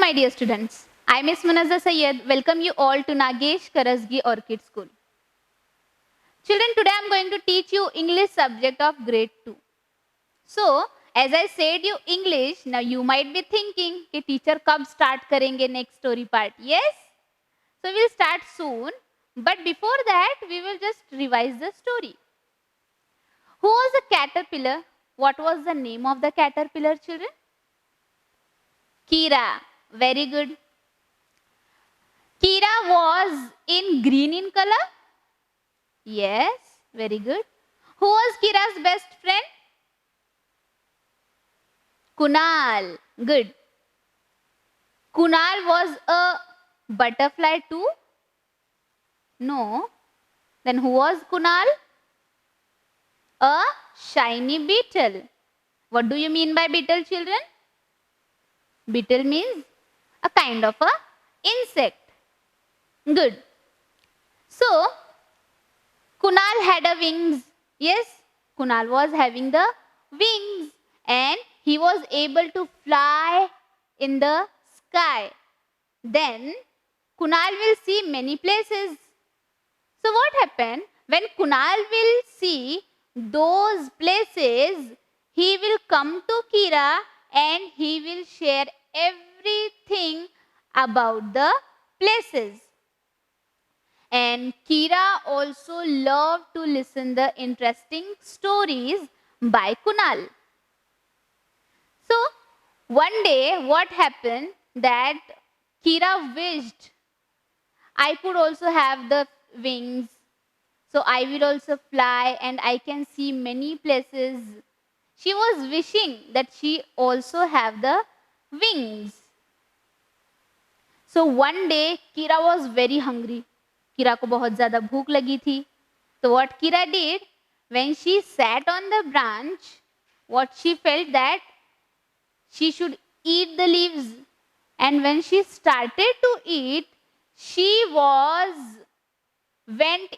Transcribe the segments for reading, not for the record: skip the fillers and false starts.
my dear students. I, Miss Munazza Sayyed, welcome you all to Nagesh Karasgi Orchid School. Children, today I am going to teach you English subject of grade 2. So, as I said you English, now you might be thinking कि teacher कब start करेंगे next story part. Yes? So, we will start soon. But before that, we will just revise the story. Who was a caterpillar? What was the name of the caterpillar, children? Kira. Very good. Kira was in green in color? Yes, very good. Who was Kira's best friend? Kunal. Good. Kunal was a butterfly too? No. Then who was Kunal? A shiny beetle. What do you mean by beetle, children? Beetle means a kind of a insect. Good. So, Kunal had a wings. Yes, Kunal was having the wings and he was able to fly in the sky. Then, Kunal will see many places. So, what happened? When Kunal will see those places, he will come to Kira and he will share everything about the places. And Kira also loved to listen the interesting stories by Kunal. So, one day what happened that Kira wished I could also have the wings. So, I will also fly and I can see many places. She was wishing that she also have the wings. So, one day Kira was very hungry. कीरा को बहुत ज़्यादा भूख लगी थी. So what Kira did, when she sat on the branch, what she felt that she should eat the leaves. And when she started to eat, she went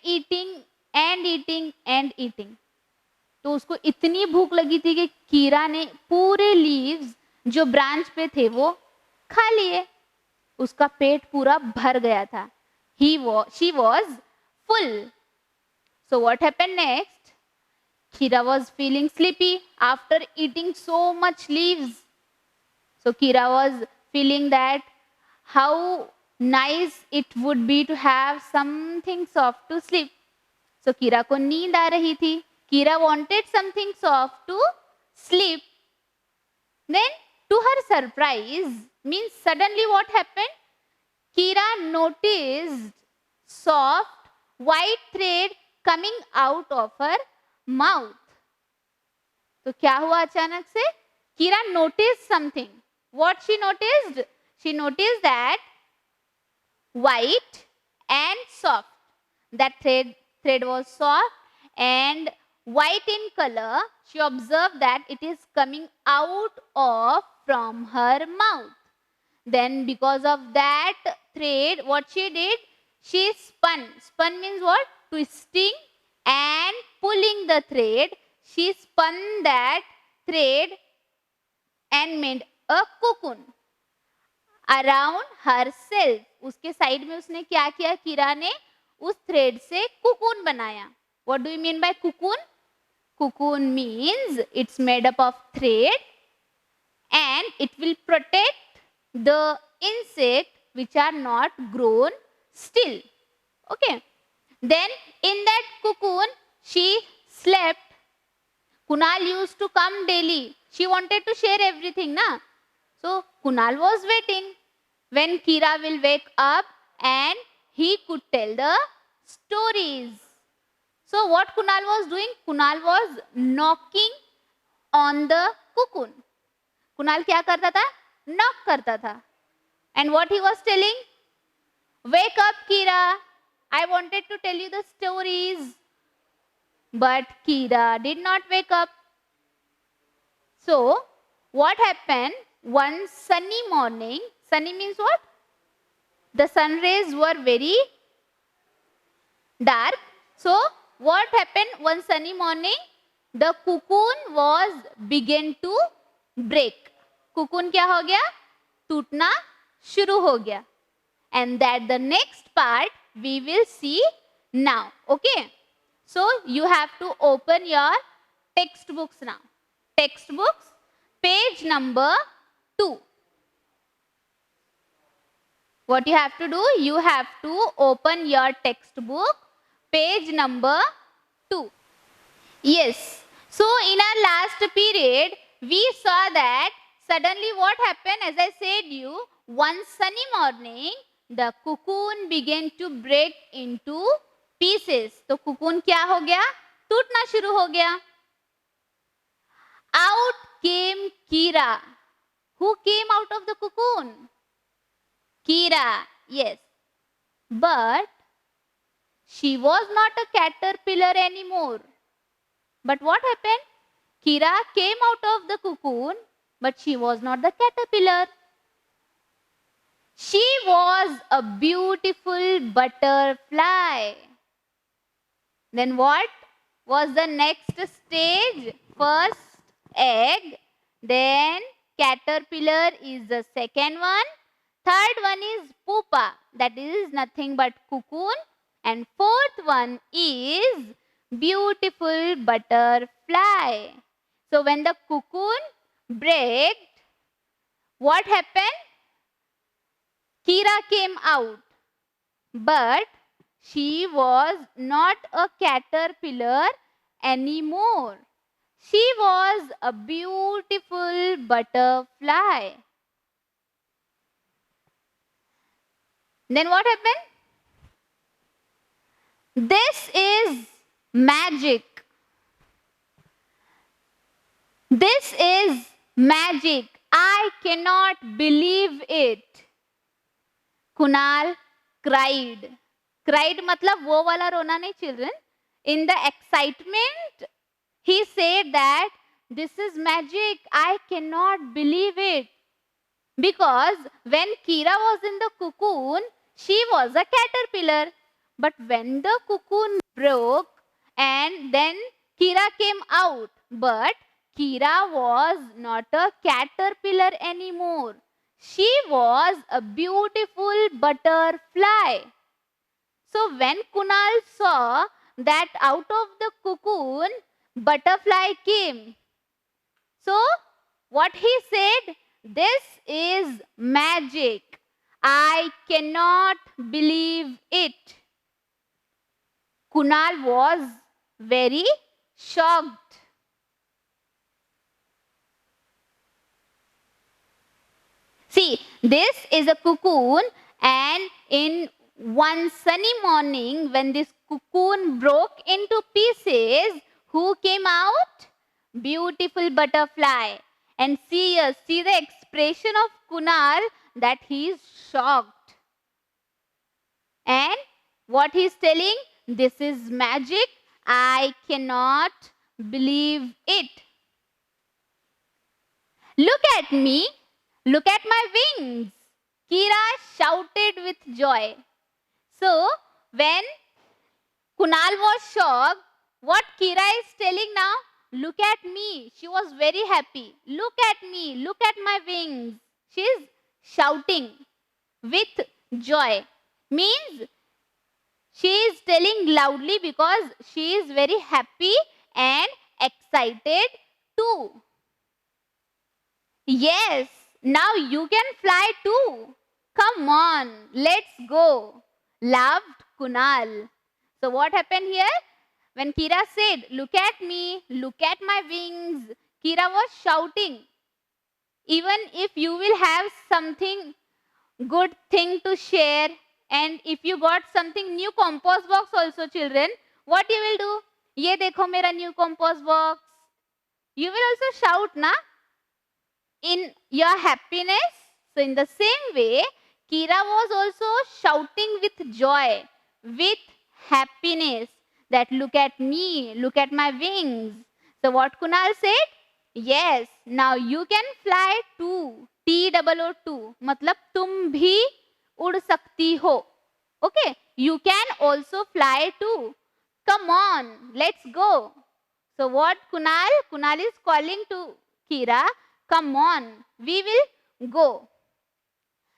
eating and eating and eating. तो उसको इतनी भूख लगी थी कि कीरा ने पूरे leaves जो ब्रांच पे थे वो खा लिए. उसका पेट पूरा भर गया था. She was full. So what happened next? Kira was feeling sleepy after eating so much leaves. So Kira was feeling that how nice it would be to have something soft to sleep. So Kira को नींद आ रही थी. Kira wanted something soft to sleep. Then to her surprise, means suddenly what happened? Kira noticed soft white thread coming out of her mouth. तो क्या हुआ अचानक से? Kira noticed something. What she noticed? She noticed that white and soft. That thread was soft and white in color. She observed that it is coming out of from her mouth. Then because of that thread, what she did? She spun. Spun means what? Twisting and pulling the thread. She spun that thread and made a cocoon around herself. उसके side में उसने क्या किया? कीरा ने उस thread से cocoon बनाया. What do you mean by cocoon? Cocoon means it's made up of thread and it will protect the insect which are not grown still. Okay. Then in that cocoon she slept. Kunal used to come daily. She wanted to share everything, na? So Kunal was waiting when Kira will wake up and he could tell the stories. So what Kunal was doing? Kunal was knocking on the cocoon. Kunal क्या करता था? Knock करता था. And what he was telling? Wake up, Kira. I wanted to tell you the stories. But Kira did not wake up. So, what happened? One sunny morning. Sunny means what? The sun rays were very dark. So, what happened one sunny morning? The cocoon was began to break. cocoon क्या हो गया? टूटना शुरू हो गया. And that the next part we will see now. Okay. So you have to open your textbooks now. Textbooks, page number 2. What you have to do? You have to open your textbook, page number 2. Yes. So in our last period, we saw that suddenly what happened, as I said you, one sunny morning, the cocoon began to break into pieces. तो cocoon क्या हो गया? टूटना शुरू हो गया. Out came Kira. Who came out of the cocoon? Kira, yes. But she was not a caterpillar anymore. But what happened? Kira came out of the cocoon, but she was not the caterpillar. She was a beautiful butterfly. Then what was the next stage? First egg, then caterpillar is the second one. Third one is pupa, that is nothing but cocoon. And fourth one is beautiful butterfly. So when the cocoon broke, what happened? Kira came out, but she was not a caterpillar anymore. She was a beautiful butterfly. Then what happened? This is magic. This is magic. I cannot believe it. Kunal cried. Cried मतलब वो वाला रोना नहीं children. In the excitement, he said that this is magic. I cannot believe it. Because when Kira was in the cocoon, she was a caterpillar. But when the cocoon broke and then Kira came out, but Kira was not a caterpillar anymore. She was a beautiful butterfly. So when Kunal saw that out of the cocoon, butterfly came. So what he said, this is magic. I cannot believe it. Kunal was very shocked. See, this is a cocoon, and in one sunny morning when this cocoon broke into pieces, who came out? Beautiful butterfly. And see the expression of Kunal, that he is shocked. And what he is telling? This is magic. I cannot believe it. Look at me. Look at my wings. Kira shouted with joy. So, when Kunal was shocked, what Kira is telling now? Look at me. She was very happy. Look at me. Look at my wings. She is shouting with joy. Means she is telling loudly because she is very happy and excited too. Yes, now you can fly too. Come on, let's go, laughed Kunal. So what happened here? When Kira said, look at me, look at my wings, Kira was shouting. Even if you will have something good thing to share, and if you got something new compost box also, children, what you will do? Ye dekho mera new compost box. You will also shout, na? In your happiness. So in the same way, Kira was also shouting with joy, with happiness, that look at me, look at my wings. So what Kunal said? Yes, now you can fly too. TOO2 मतलब तुम भी उड़ सकती हो. Okay, you can also fly too. Come on, let's go. So what Kunal is calling to Kira, come on, we will go.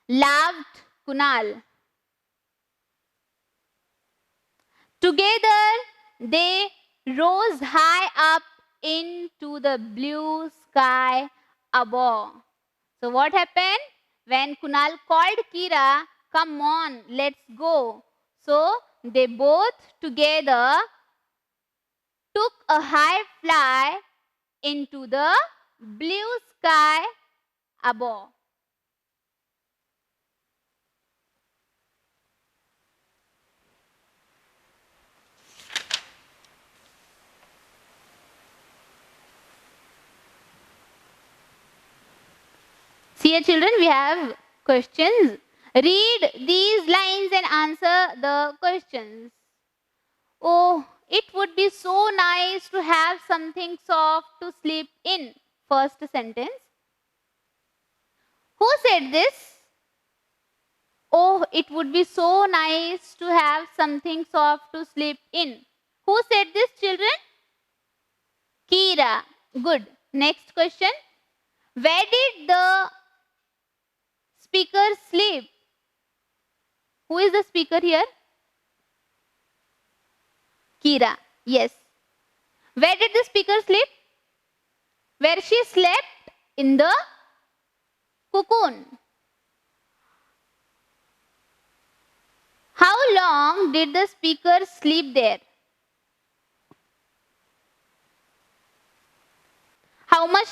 laughed Kunal. Together, they rose high up into the blue sky above. So what happened? When Kunal called Kira, come on, let's go. So they both together took a high fly into the blue sky above. See here children, we have questions. Read these lines and answer the questions. Oh, it would be so nice to have something soft to sleep in. First sentence. Who said this? Oh, it would be so nice to have something soft to sleep in. Who said this, children? Kira. Good. Next question. Where did the speaker sleep? Who is the speaker here? Kira. Yes. Where did the speaker sleep? Where she slept? In the cocoon. How long did the speaker sleep there? How much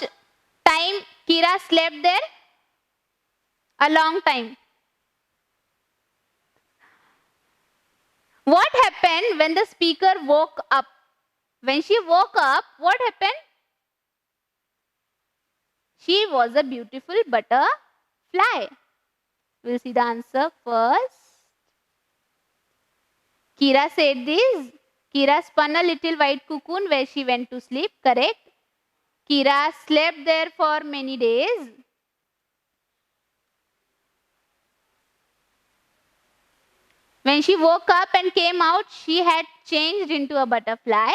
time Kira slept there? A long time. What happened when the speaker woke up? When she woke up, what happened? She was a beautiful butterfly. We'll see the answer first. Kira said this. Kira spun a little white cocoon where she went to sleep. Correct. Kira slept there for many days. When she woke up and came out, she had changed into a butterfly.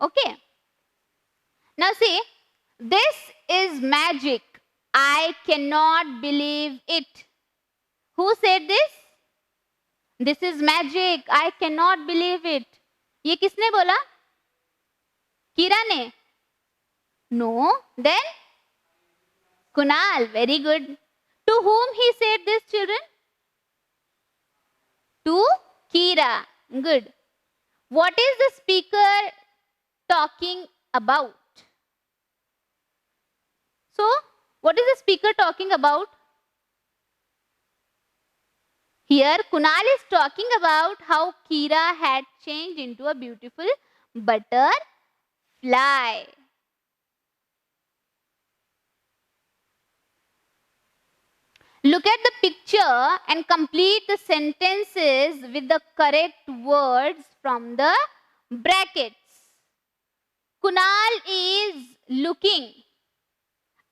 Okay. Now see, this is magic. I cannot believe it. Who said this? This is magic. I cannot believe it. ये किसने बोला? कीरा ने? No. Then? Kunal. Very good. To whom he said this, children? To Kira. Good. What is the speaker talking about? So, what is the speaker talking about? Here, Kunal is talking about how Kira had changed into a beautiful butterfly. Look at the picture and complete the sentences with the correct words from the brackets. Kunal is looking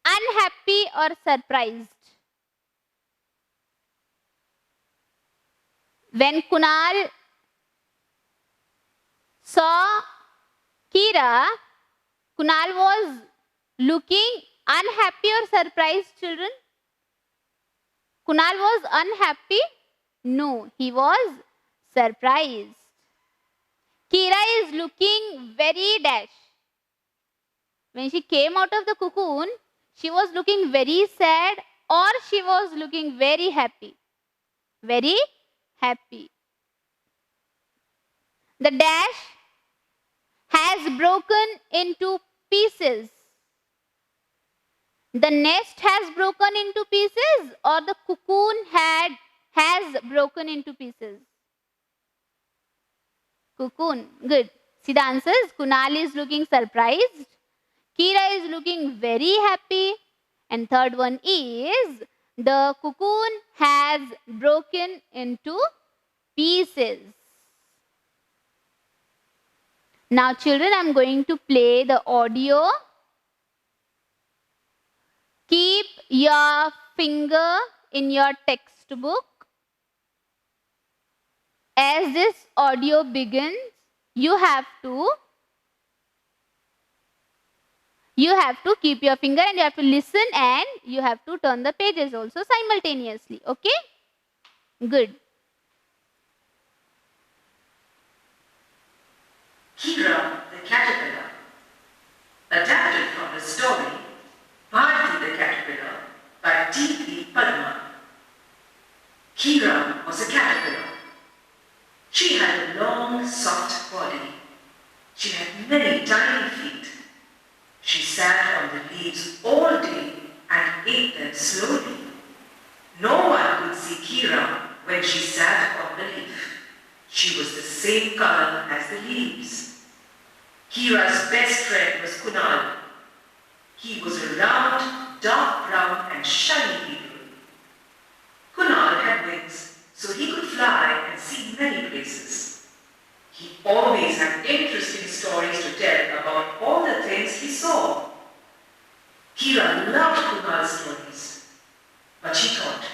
unhappy or surprised. When Kunal saw Kira, Kunal was looking unhappy or surprised, children? Kunal was unhappy? No, he was surprised. Kira is looking very dash. When she came out of the cocoon, she was looking very sad or she was looking very happy. Very happy. The dash has broken into pieces. The nest has broken into pieces or the cocoon has broken into pieces? Cocoon. Good. See the answers. Kunal is looking surprised. Kira is looking very happy. And third one is the cocoon has broken into pieces. Now children, I am going to play the audio. Keep your finger in your textbook. As this audio begins, you have to You have to keep your finger and you have to listen and you have to turn the pages also simultaneously. Okay? Good. Kira the Caterpillar. Adapted from the story Bharti the Caterpillar by T.P. Padma. Kira was a caterpillar. She had a long, soft body. She had many tiny feet. She sat on the leaves all day and ate them slowly. No one could see Kira when she sat on the leaf. She was the same color as the leaves. Kira's best friend was Kunal. He was a round, dark brown and shiny beetle. Kunal had wings, so he could fly and see many places. He always had interesting stories to tell about all the things he saw. Kira loved Kunal's stories, but she thought,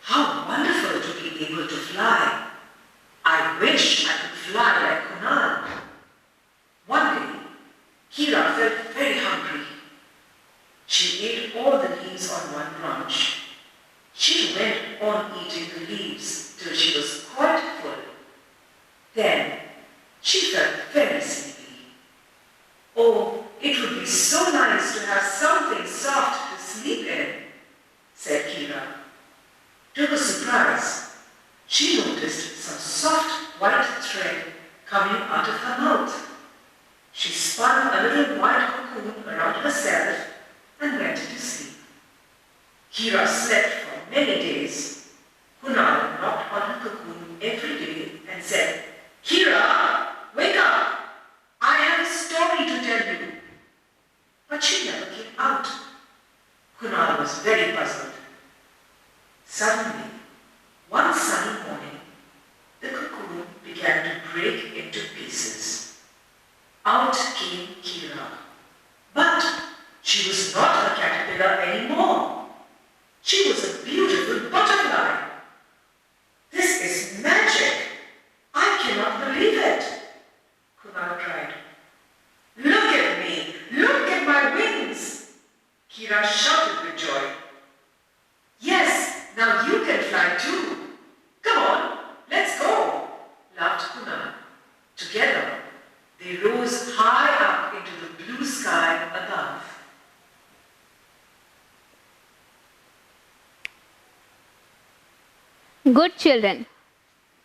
how wonderful to be able to fly. I wish I could fly like Kunal. One day, Kira felt very hungry. She ate all the leaves on one branch. She went on eating the leaves till she was quite full. Then, she felt very sleepy. Oh, it would be so nice to have something soft to sleep in, said Kira. To her surprise, she noticed some soft white thread coming out of her mouth. She spun a little white cocoon around herself and went to sleep. Kira slept for many days. Kunal knocked on her cocoon every day and said, Kira, wake up! I have a story to tell you. But she never came out. Kunal was very puzzled. Suddenly, one sunny morning, the cocoon began to break into pieces. Out came Kira. But she was not a caterpillar anymore. She was a beautiful butterfly. This is magic. I cannot believe it. Kunal cried. Look at me. Look at my wings. Kira shouted with joy. Yes, now you can fly too. Come on, let's go, laughed Kunal. Together, they rose high up into the blue sky above. Good children.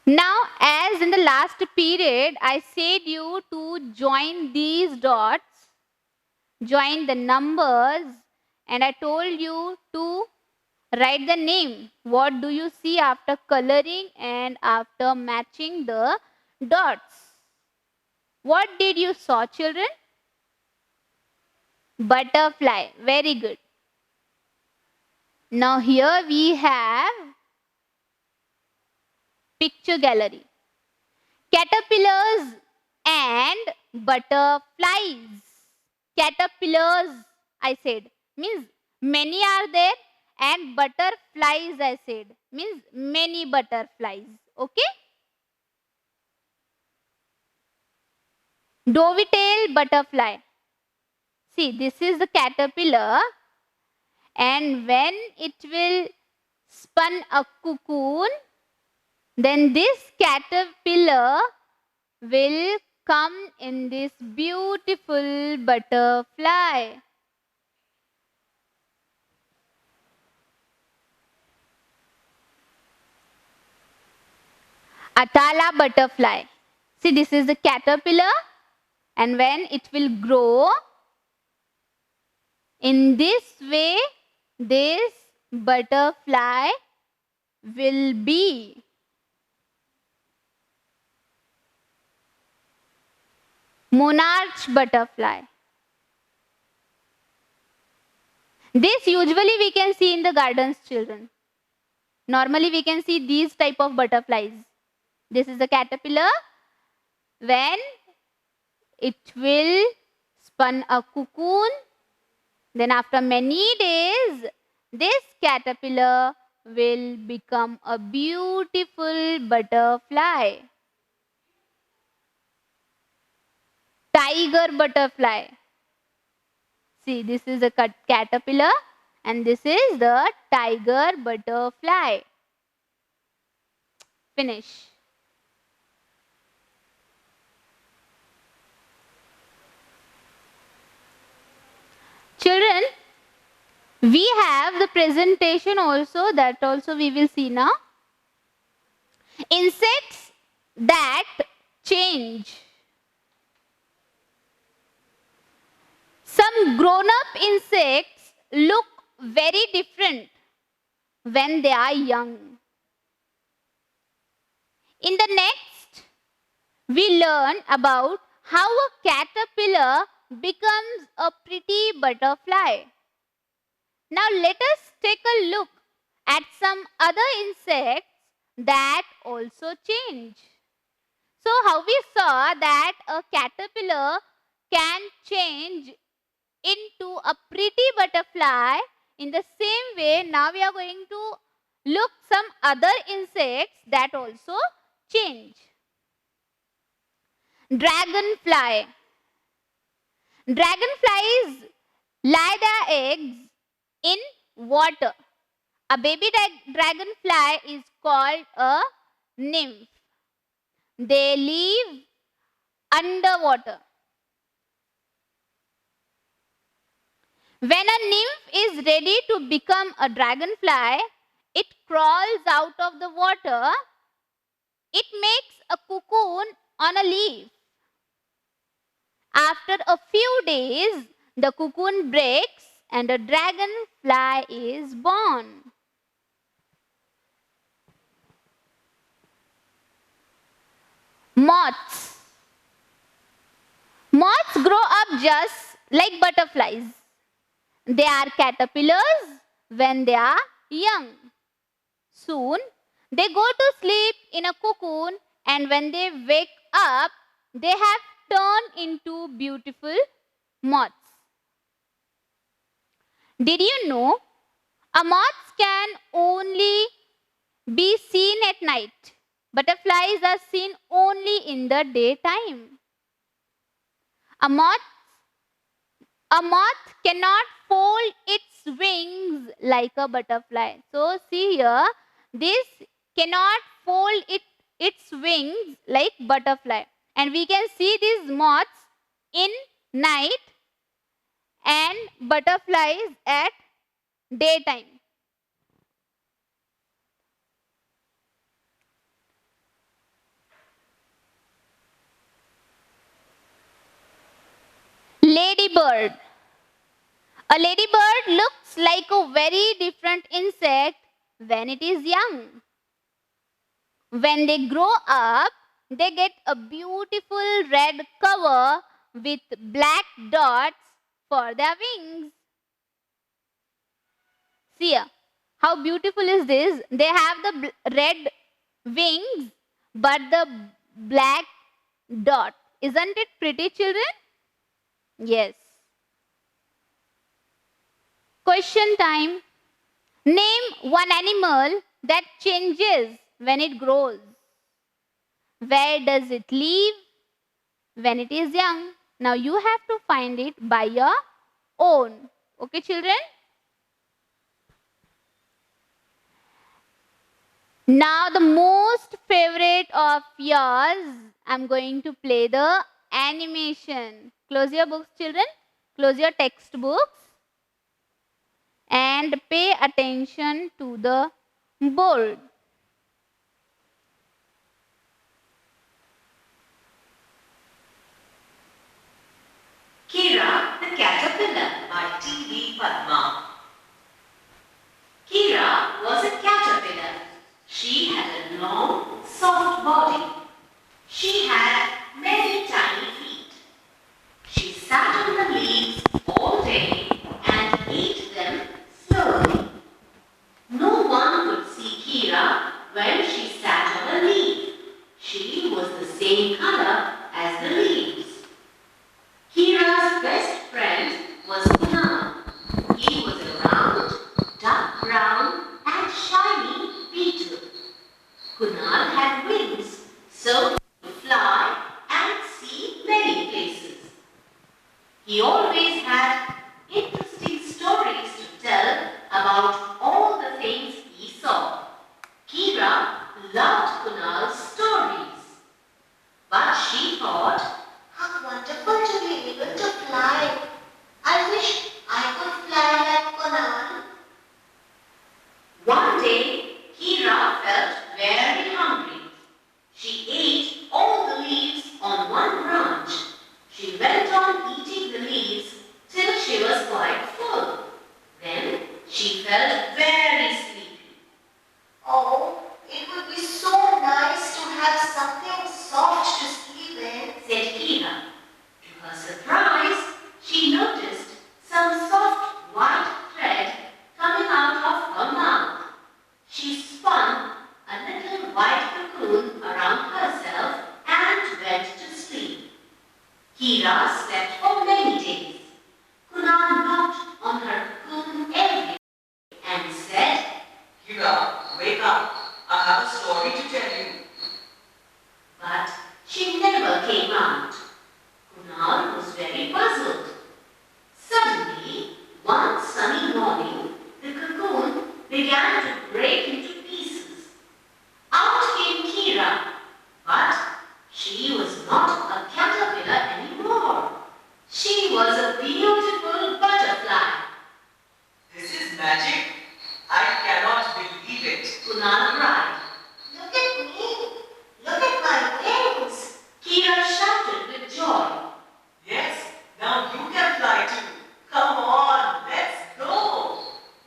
Now, as in the last period, I said you to join these dots, join the numbers, and I told you to write the name. What do you see after coloring and after matching the dots? What did you saw, children? Butterfly. Very good. Now here we have picture gallery. Caterpillars and butterflies. Caterpillars, I said, means many are there, and butterflies, I said, means many butterflies. Okay? Dovetail butterfly. See, this is the caterpillar, and when it will spun a cocoon, then this caterpillar will come in this beautiful butterfly. Atala butterfly. See, this is the caterpillar, and when it will grow, in this way, this butterfly will be. Monarch butterfly. This usually we can see in the gardens, children. Normally we can see these type of butterflies. This is the caterpillar. When it will spun a cocoon, then after many days, this caterpillar will become a beautiful butterfly. Tiger butterfly. See, this is a caterpillar and this is the tiger butterfly. Finish. Children, we have the presentation also, that also we will see now. Insects that change. Some grown-up insects look very different when they are young. In the next, we learn about how a caterpillar becomes a pretty butterfly. Now let us take a look at some other insects that also change. So how we saw that a caterpillar can change into a pretty butterfly, in the same way now we are going to look some other insects that also change. Dragonfly. Dragonflies lay their eggs in water. A baby dragonfly is called a nymph. They live underwater. When a nymph is ready to become a dragonfly, it crawls out of the water. It makes a cocoon on a leaf. After a few days, the cocoon breaks and a dragonfly is born. Moths. Moths grow up just like butterflies. They are caterpillars when they are young. Soon, they go to sleep in a cocoon, and when they wake up, they have turned into beautiful moths. Did you know a moth can only be seen at night? Butterflies are seen only in the daytime. A moth cannot fold its wings like a butterfly. So see here, this cannot fold its wings like butterfly. And we can see these moths in night and butterflies at daytime. Ladybird. A ladybird looks like a very different insect when it is young. When they grow up, they get a beautiful red cover with black dots for their wings. See here, how beautiful is this? They have the red wings but the black dot. Isn't it pretty, children? Yes. Question time. Name one animal that changes when it grows. Where does it live when it is young? Now you have to find it by your own. Okay, children? Now the most favorite of yours, I'm going to play the animation. Close your books, children. Close your textbooks and pay attention to the board. Kira the Caterpillar by T.V. Padma. Kira was a caterpillar. She had a long, soft body. She had many tiny feet. She sat on the leaves all day and ate them slowly. No one could see Kira when she sat on a leaf. She was the same color as the leaves. Kira's best friend was Una.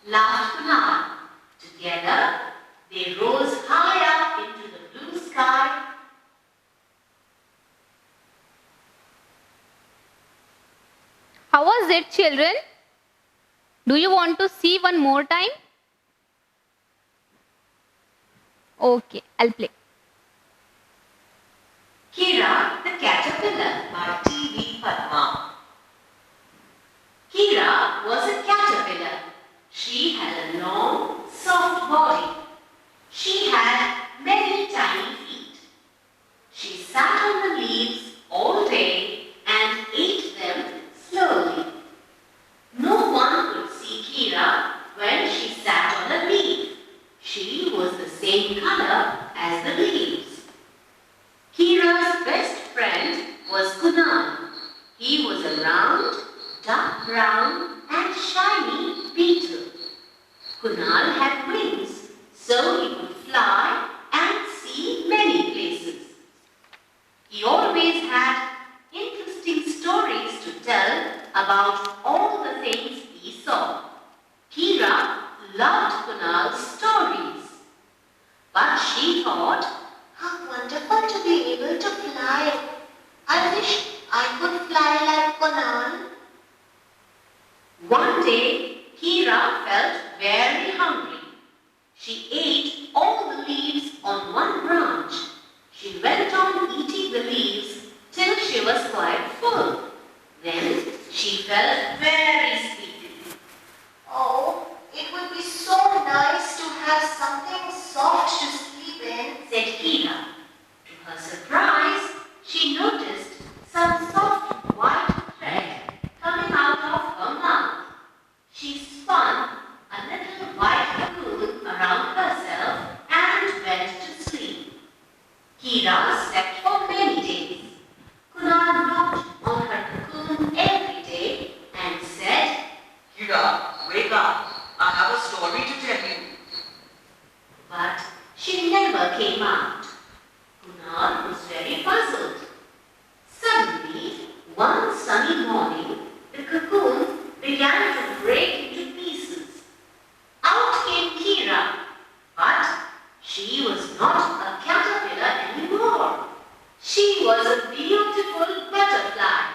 laughed Kunal. Together, they rose high up into the blue sky. How was it, children? Do you want to see one more time? Okay, I'll play. Kira the Caterpillar by T.V. Padma. Kira was a caterpillar. She had a long, soft body. She had many tiny feet. She sat on the leaves all day and ate them slowly. No one could see Kira when she sat on a leaf. She was the same color as the leaves. Kira's best friend was Kunal. He was a round, dark brown and shiny beetle. Kunal had wings, so he could fly and see many places. He always had interesting stories to tell about all the things he saw. Kira loved Kunal's stories, but she thought, how wonderful to be able to fly. I wish I could fly like Kunal. One day, Kira felt very hungry. She ate all the leaves on one branch. She went on eating the leaves till she was quite full. Then she felt very sleepy. Oh, it would be so nice to have something soft to sleep in, Said Kira. To her surprise, she noticed some soft white thread coming out of her mouth. She spun a little white cocoon around herself and went to sleep. Kira slept for many days. Kunal looked on her cocoon every day and said, Kira, wake up. I have a story to tell you. but she never came out. Kunal was very puzzled. Suddenly, one sunny morning, the cocoon began to break into pieces. Out came Kira, but she was not a caterpillar anymore. She was a beautiful butterfly.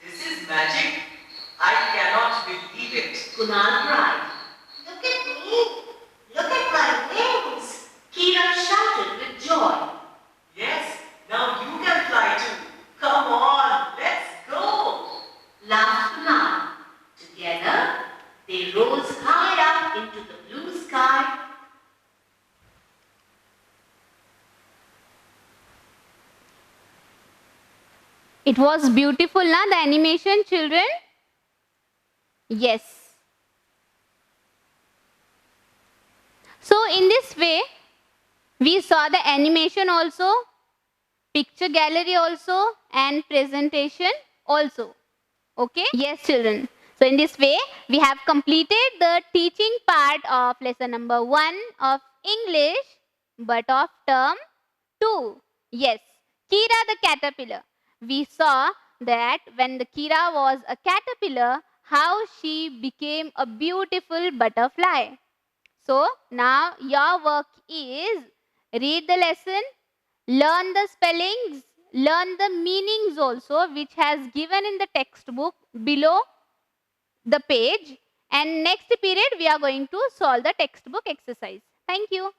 This is magic. I cannot believe it. Kunal cried. Look at me. Look at my wings. Kira shouted with joy. Yes, now you can fly too. Come on, let's go. Laughed Kunal. Together, they rose high up into the blue sky. It was beautiful, na, the animation, children? Yes. So in this way, we saw the animation also, picture gallery also, and presentation also. Okay? Yes, children. So in this way, we have completed the teaching part of lesson number 1 of English, but of term 2. Yes, Kira the caterpillar. We saw that when the Kira was a caterpillar, how she became a beautiful butterfly. So now your work is read the lesson, learn the spellings, learn the meanings also which has given in the textbook below the page, and next period we are going to solve the textbook exercise. Thank you.